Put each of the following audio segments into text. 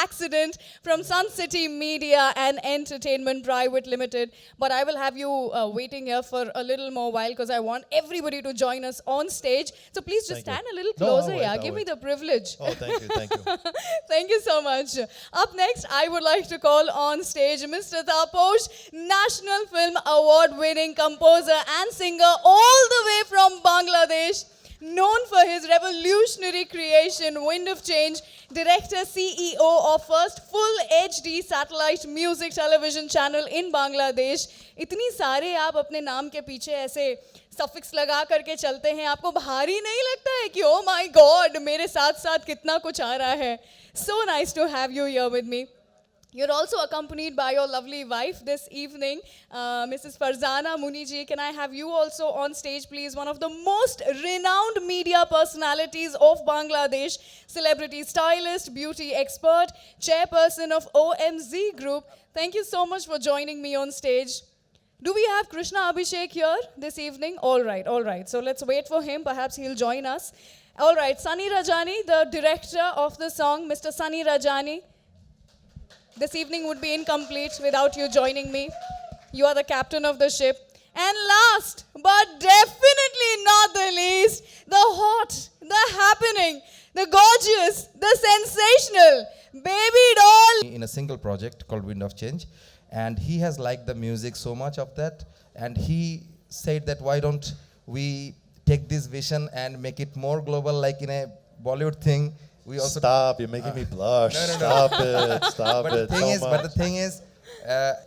accident from Sun City Media and Entertainment Private Limited. But I will have you waiting here for a little more while because I want everybody to join us on stage. So please just Thank you. stand a little No, I'll closer, wait, yeah. I'll Give me wait. the privilege. Oh, thank you, thank you. Thank you so much. Up next, I would like to call on stage Mr. Taposh, National Film Award winning composer and singer all the way from Bangladesh. Known for his revolutionary creation, Wind of Change, director, CEO of first full HD satellite music television channel in Bangladesh. इतनी सारे आप अपने नाम के पीछे ऐसे suffix लगा करके चलते हैं, आपको भारी नहीं लगता है कि ओ माय गॉड मेरे साथ साथ कितना कुछ आ रहा है? So nice to have you here with me. You're also accompanied by your lovely wife this evening, Mrs. Farzana Muniji. Can I have you also on stage, please? One of the most renowned media personalities of Bangladesh, celebrity stylist, beauty expert, chairperson of OMZ Group. Thank you so much for joining me on stage. Do we have Krishna Abhishek here this evening? All right, all right. So let's wait for him. Perhaps he'll join us. All right, Sunny Rajani, the director of the song, Mr. Sunny Rajani. This evening would be incomplete without you joining me. You are the captain of the ship. And last, but definitely not the least, the hot, the happening, the gorgeous, the sensational, baby doll. In a single project called Wind of Change, and he has liked the music so much of that, and he said that why don't we take this vision and make it more global, like in a Bollywood thing. We also Stop, you're making me blush. No. Stop it, stop but it. the thing is,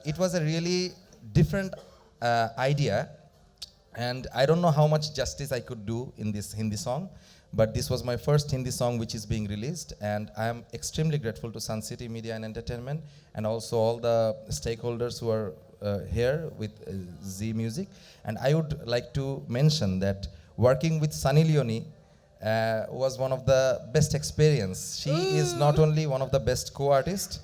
it was a really different idea, and I don't know how much justice I could do in this Hindi song, but this was my first Hindi song which is being released, and I am extremely grateful to Sun City Media and Entertainment, and also all the stakeholders who are here with Z Music. And I would like to mention that working with Sunny Leone was one of the best experience. She is not only one of the best co-artists,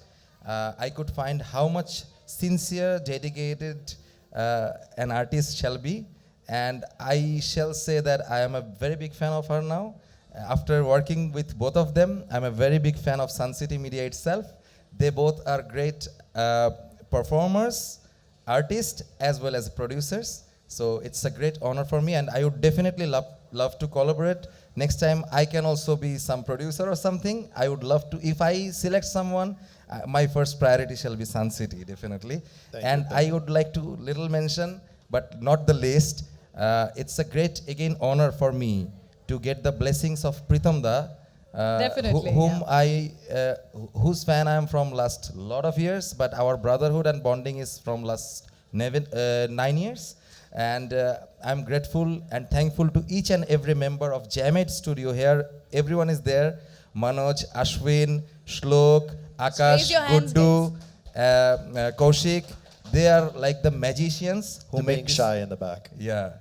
I could find how much sincere, dedicated an artist shall be, and I shall say that I am a very big fan of her now. After working with both of them, I'm a very big fan of Sun City Media itself. They both are great performers, artists, as well as producers. So it's a great honor for me, and I would definitely love to collaborate. Next time I can also be some producer or something. I would love to, if I select someone, my first priority shall be Sun City, definitely. Thank you. I would like to little mention, but not the least, it's a great, again, honor for me to get the blessings of Pritam Da, Definitely, whose fan I am from last lot of years, but our brotherhood and bonding is from last 9 years. And I'm grateful and thankful to each and every member of Jamet Studio here. Everyone is there. Manoj, Ashwin, Shlok, Akash, raise your hands, Guddu, Kaushik. They are like the magicians who They're being make this. shy in the back. Yeah.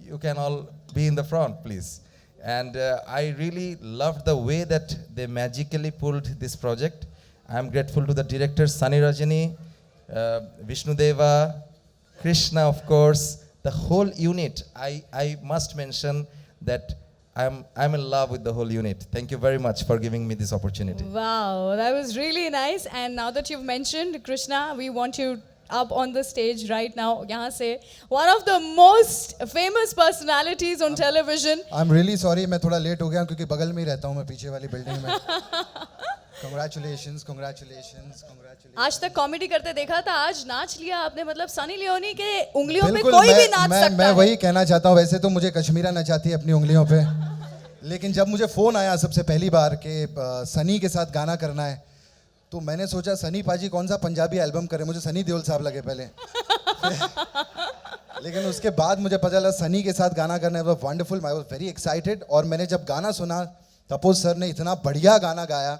You can all be in the front, please. And I really loved the way that they magically pulled this project. I'm grateful to the director, Sunny Rajani, Vishnu Deva, Krishna, of course, the whole unit. I must mention that I'm in love with the whole unit. Thank you very much for giving me this opportunity. Wow, that was really nice. And now that you've mentioned Krishna, we want you up on the stage right now. यहाँ से one of the most famous personalities on television. I'm really sorry, मैं थोड़ा late हो गया क्योंकि बगल में ही रहता हूँ मैं पीछे वाली बिल्डिंग में. Congratulations, congratulations, congratulations. आज तक कॉमेडी करते देखा था, आज नाच लिया आपने. मतलब सनी लियोनी के उंगलियों पे बिल्कुल, कोई भी नाच सकता मैं है. वही कहना चाहता हूँ. वैसे तो मुझे कश्मीरा नचाती है अपनी उंगलियों पे, लेकिन जब मुझे फोन आया सबसे पहली बार कि सनी के साथ गाना करना है, तो मैंने सोचा सनी पाजी कौन सा पंजाबी एल्बम करे. मुझे सनी देओल साहब लगे पहले. लेकिन उसके बाद मुझे पता चला सनी के साथ गाना करना है. Wonderful, I was very excited. और मैंने जब गाना सुना, तपोज सर ने इतना बढ़िया गाना गाया,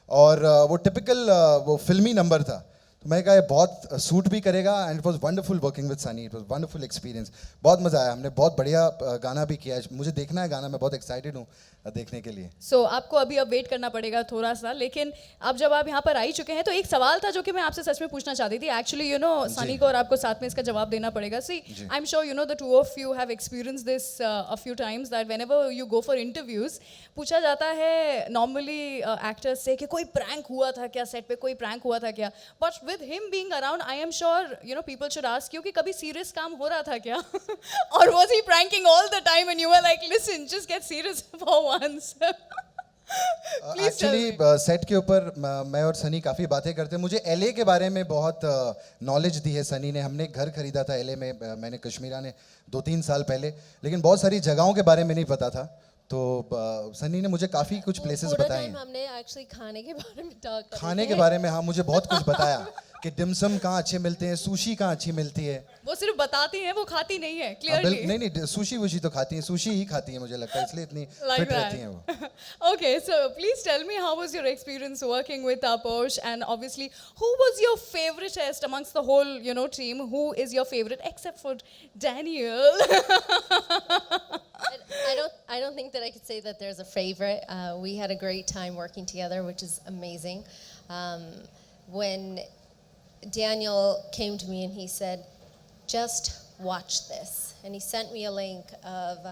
और वो टिपिकल वो फिल्मी नंबर था. तो मैं कहा ये बहुत सूट भी करेगा and it was wonderful working with Sunny, it was wonderful experience, बहुत मज़ा आया, हमने बहुत बढ़िया गाना भी किया है, मुझे देखना है गाना, मैं बहुत एक्साइटेड हूँ देखने के लिए। सो आपको अभी अब वेट करना पड़ेगा थोड़ा सा, लेकिन अब जब आप यहाँ पर आ ही चुके हैं तो एक सवाल था जो कि मैं आपसे सच में पूछना चाहती थी। एक्चुअली यू नो सनी को और आपको साथ में इसका जवाब देना पड़ेगा। See I am sure you know the two of you have experience this a few times that whenever you go for interviews पूछा जाता है नॉर्मली एक्टर्स से कि कोई प्रैंक हुआ था क्या सेट पे, कोई प्रैंक हुआ था क्या, but with him being around I am sure you know people should ask you कि कभी सीरियस काम हो रहा था क्या और was he pranking all the time and you were like listen just get serious for once. Actually set के ऊपर मैं और सनी काफ़ी बातें करते हैं, मुझे एलए के बारे में बहुत नॉलेज दी है सनी ने, हमने एक घर खरीदा था एलए में, मैंने कश्मीरा ने 2-3 साल पहले, लेकिन बहुत सारी जगहों के बारे में नहीं पता था, तो सनी ने मुझे काफ़ी कुछ प्लेसेस बताए हैं। हमने एक्चुअली खाने के बारे में टॉक करा, खाने के बारे में हाँ मुझे बहुत कुछ बताया कि डिमसम कहाँ अच्छे मिलते हैं, सुशी कहाँ अच्छी मिलती है। वो सिर्फ बताती हैं, वो खाती नहीं है हाँ, क्लियरली। नहीं सुशी वुशी तो खाती हैं, सुशी ही खाती हैं मुझे लगता है, इसलिए इतनी Like फिट that. रहती हैं वो। Okay, so please tell me how was your experience working with Taposh, and obviously who was your favoritist amongst the whole you know team? Who is your favorite except for Daniel? I don't think that I could say that there's a favorite. We had a great time working together, which is amazing. When Daniel came to me and he said, just watch this. And he sent me a link of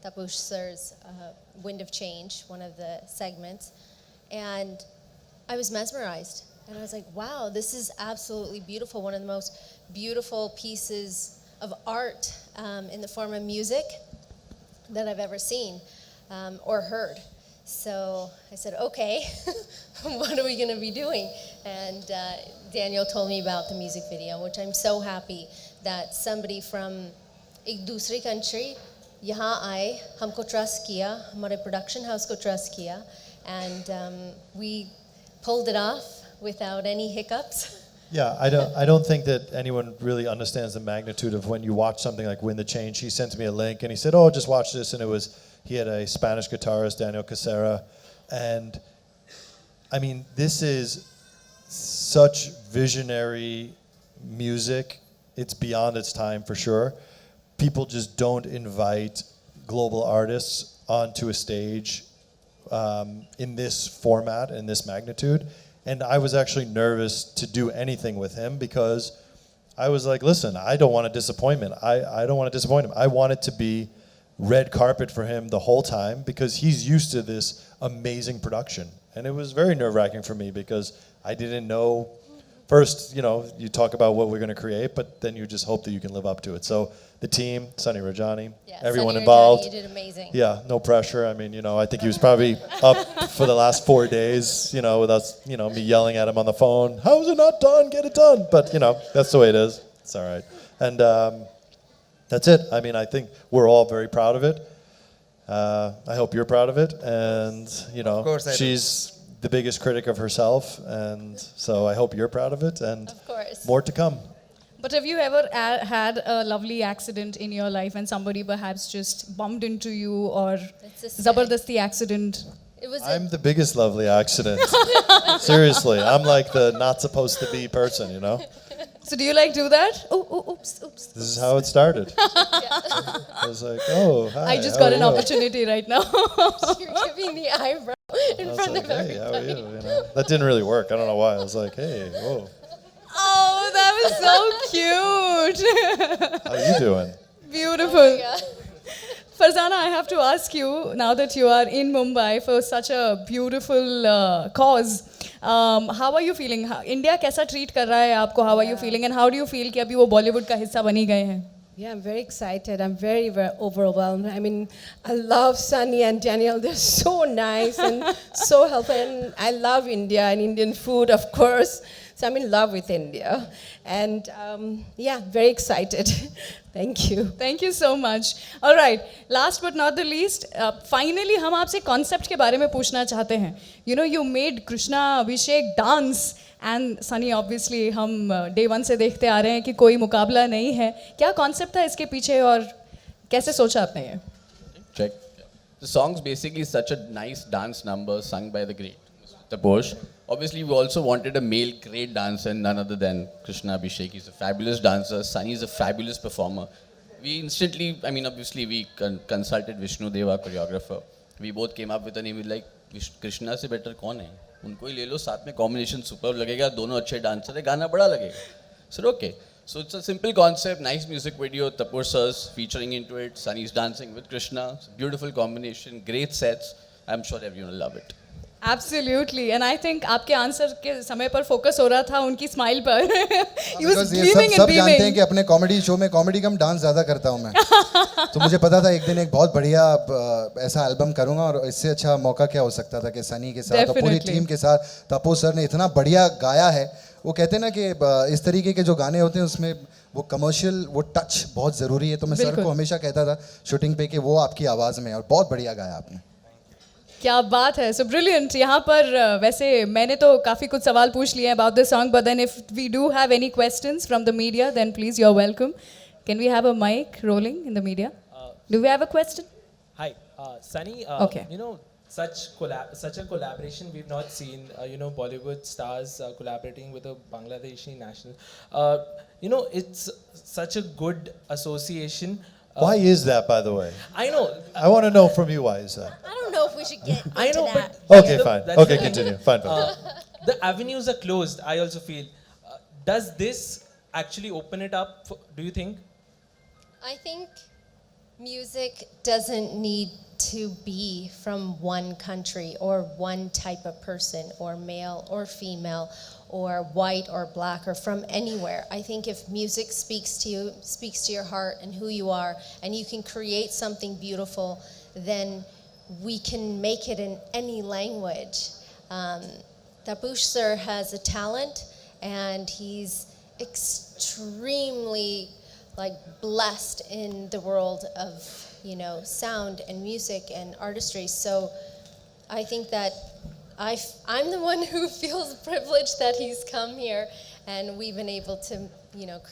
Taposh Sir's Wind of Change, one of the segments. And I was mesmerized. And I was like, wow, this is absolutely beautiful. One of the most beautiful pieces of art in the form of music that I've ever seen or heard. So I said, okay, what are we going to be doing? And Daniel told me about the music video, which I'm so happy that somebody from एक दूसरी country यहाँ आए, हमको trust किया, हमारे production house को trust किया, and we pulled it off without any hiccups. Yeah, I don't think that anyone really understands the magnitude of when you watch something like Win the Change. He sent me a link and he said, "Oh, just watch this," and he had a Spanish guitarist, Daniel Casera, and I mean, this is such visionary music. It's beyond its time for sure. People just don't invite global artists onto a stage in this format, in this magnitude. And I was actually nervous to do anything with him because I was like, listen, I don't want a disappointment. I don't want to disappoint him. I want it to be red carpet for him the whole time because he's used to this amazing production. And it was very nerve-wracking for me because I didn't know. First, you know, you talk about what we're going to create, but then you just hope that you can live up to it. So the team, Sunny Rajani, Yeah, everyone Sunny involved. Rajani, you did amazing. Yeah, no pressure. I mean, you know, I think he was probably up for the last 4 days, you know, with us, you know, me yelling at him on the phone. How is it not done? Get it done. But, you know, that's the way it is. It's all right. And that's it. I mean, I think we're all very proud of it. I hope you're proud of it. And, you know, Of course I do. she's the biggest critic of herself. And so I hope you're proud of it. And Of course. more to come. But have you ever had a lovely accident in your life and somebody perhaps just bumped into you or It's a sad- zabardasti accident? It was I'm the biggest lovely accident. Seriously, I'm like the not supposed to be person, you know? So do you like do that? Oh, oops. This is how it started. I was like, oh, hi. I just how got are an you? opportunity right now. you're giving the eyebrow in I was front like, of hey, how are everybody. you? You know, that didn't really work. I don't know why. I was like, hey, whoa, Oh, that was so cute. how you doing? Beautiful. Yeah. Farzana, I have to ask you, now that you are in Mumbai for such a beautiful cause, how are you feeling? India कैसा treat कर रहा है आपको? How are you feeling? And how do you feel कि अभी वो Bollywood का हिस्सा बनी गए हैं? Yeah, I'm very excited. I'm very, very overwhelmed. I mean, I love Sunny and Daniel. They're so nice and so helpful. And I love India and Indian food, of course. So I'm in love with India. And yeah, very excited. Thank you. Thank you so much. All right, last but not the least, finally हम आपसे concept के बारे में पूछना चाहते हैं. You know, you made Krishna Abhishek dance. And Sunny obviously हम day one से देखते आ रहे हैं कि कोई मुकाबला नहीं है. क्या कॉन्सेप्ट था इसके पीछे और कैसे सोचा आपने ये? Check. The song's basically such a nice dance number sung by the great. Taposh. Obviously, we also wanted a male great dancer, and none other than Krishna Abhishek. He's a fabulous dancer. Sunny is a fabulous performer. We instantly, I mean, obviously, we consulted Vishnu Deva, choreographer. We both came up with a name like Krishna से better कौन है? उनको ही ले लो, साथ में combination superb लगेगा, दोनों अच्छे dancer है, गाना बड़ा लगेगा. So okay. So it's a simple concept, nice music video, Taposh sir's featuring into it, Sunny's dancing with Krishna, beautiful combination, great sets. I'm sure everyone will love it. Absolutely, and I think आपके answer के समय पर focus हो रहा था उनकी smile पर. He was Because ये gleaming and सब जानते हैं beaming. कि अपने कॉमेडी शो में कॉमेडी कम डांस ज़्यादा करता हूँ मैं. तो मुझे पता था एक दिन एक बहुत बढ़िया ऐसा एल्बम करूँगा और इससे अच्छा मौका क्या हो सकता था कि सनी के साथ और पूरी Definitely. टीम के साथ तपोज सर ने इतना बढ़िया गाया है. वो कहते हैं ना कि इस तरीके के जो गाने होते हैं उसमें वो कमर्शियल वो टच बहुत ज़रूरी है. तो मैं सर बिल्कुल. को हमेशा कहता था शूटिंग पे कि वो आपकी आवाज़ में है और बहुत बढ़िया गाया आपने. क्या बात है. So brilliant. यहाँ पर वैसे मैंने तो काफ़ी कुछ सवाल पूछ लिए about the song, but then if we do have any questions from the media then please you are welcome. Can we have a mic rolling in the media? Do we have a question? Hi, Sunny. Okay. You know, such a collaboration we've not seen. You know, Bollywood stars collaborating with a Bangladeshi national. You know, it's such a good association. Why is that, by the way? I know. I want to know from you why is that. I don't know if we should get into I know, that. but Okay, fine. that's Okay, the thing. continue. Fine. The avenues are closed. I also feel. Does this actually open it up? Do you think? I think music doesn't need to be from one country or one type of person or male or female or white or black or from anywhere. I think if music speaks to you, speaks to your heart and who you are, and you can create something beautiful, then we can make it in any language. Taposh sir has a talent and he's extremely blessed in the world of sound and music and artistry. So I think that I'm the one who feels privileged that he's come here and we've been able to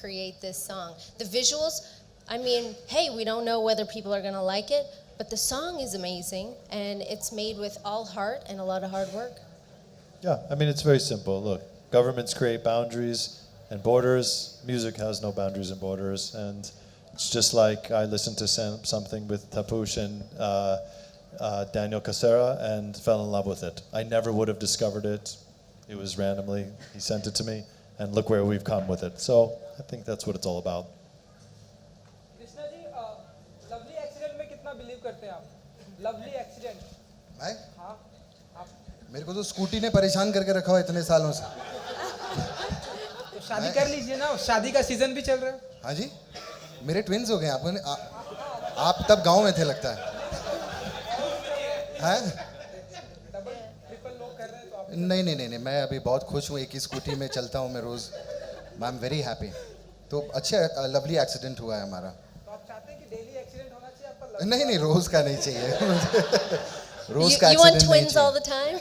create this song. The visuals, I mean, hey, we don't know whether people are going to like it, but the song is amazing and it's made with all heart and a lot of hard work. Yeah, I mean, it's very simple. Look, governments create boundaries and borders. Music has no boundaries and borders. And it's just like I listened to something with Taposh and Daniel Casera and fell in love with it. I never would have discovered it. It was randomly. He sent it to me. And look where we've come with it. So I think that's what it's all about. Krishna ji, lovely accident में कितना believe करते हैं आप? Lovely accident. मैं हाँ, आप मेरे को तो स्कूटी ने परेशान करके रखा हो इतने सालों से. तो शादी कर लीजिए ना, शादी का सीजन भी चल रहा है. हाँ जी, मेरे ट्विंस हो गए. आप तब गांव में थे लगता है. हैं? ट्रिपल लोग कर रहे हैं तो आप. नहीं, मैं अभी बहुत खुश हूँ. एक ही स्कूटी में चलता हूँ मैं रोज. I am very happy. तो अच्छा लवली एक्सीडेंट हुआ है हमारा. तो आप चाहते हैं कि डेली एक्सीडेंट होना चाहिए आपका? नहीं, रोज का नहीं चाहिए. रोज का You want एक्सीडेंट नहीं twins all चाहिए. the time?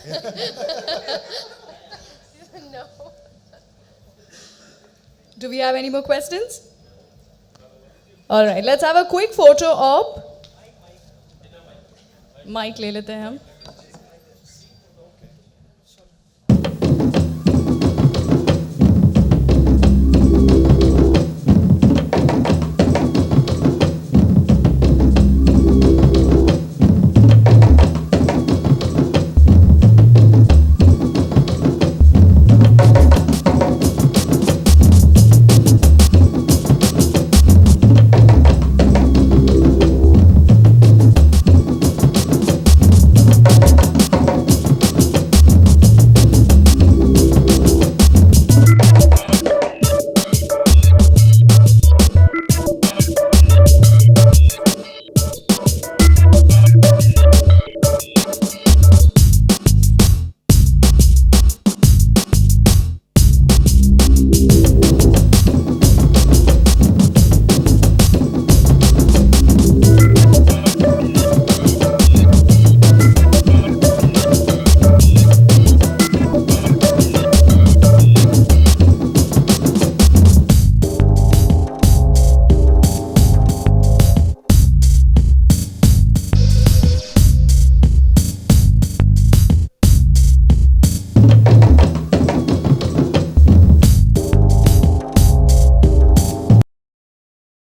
No. Do we have any more questions? All right, let's have a quick photo op. Mic ले लेते हैं हम.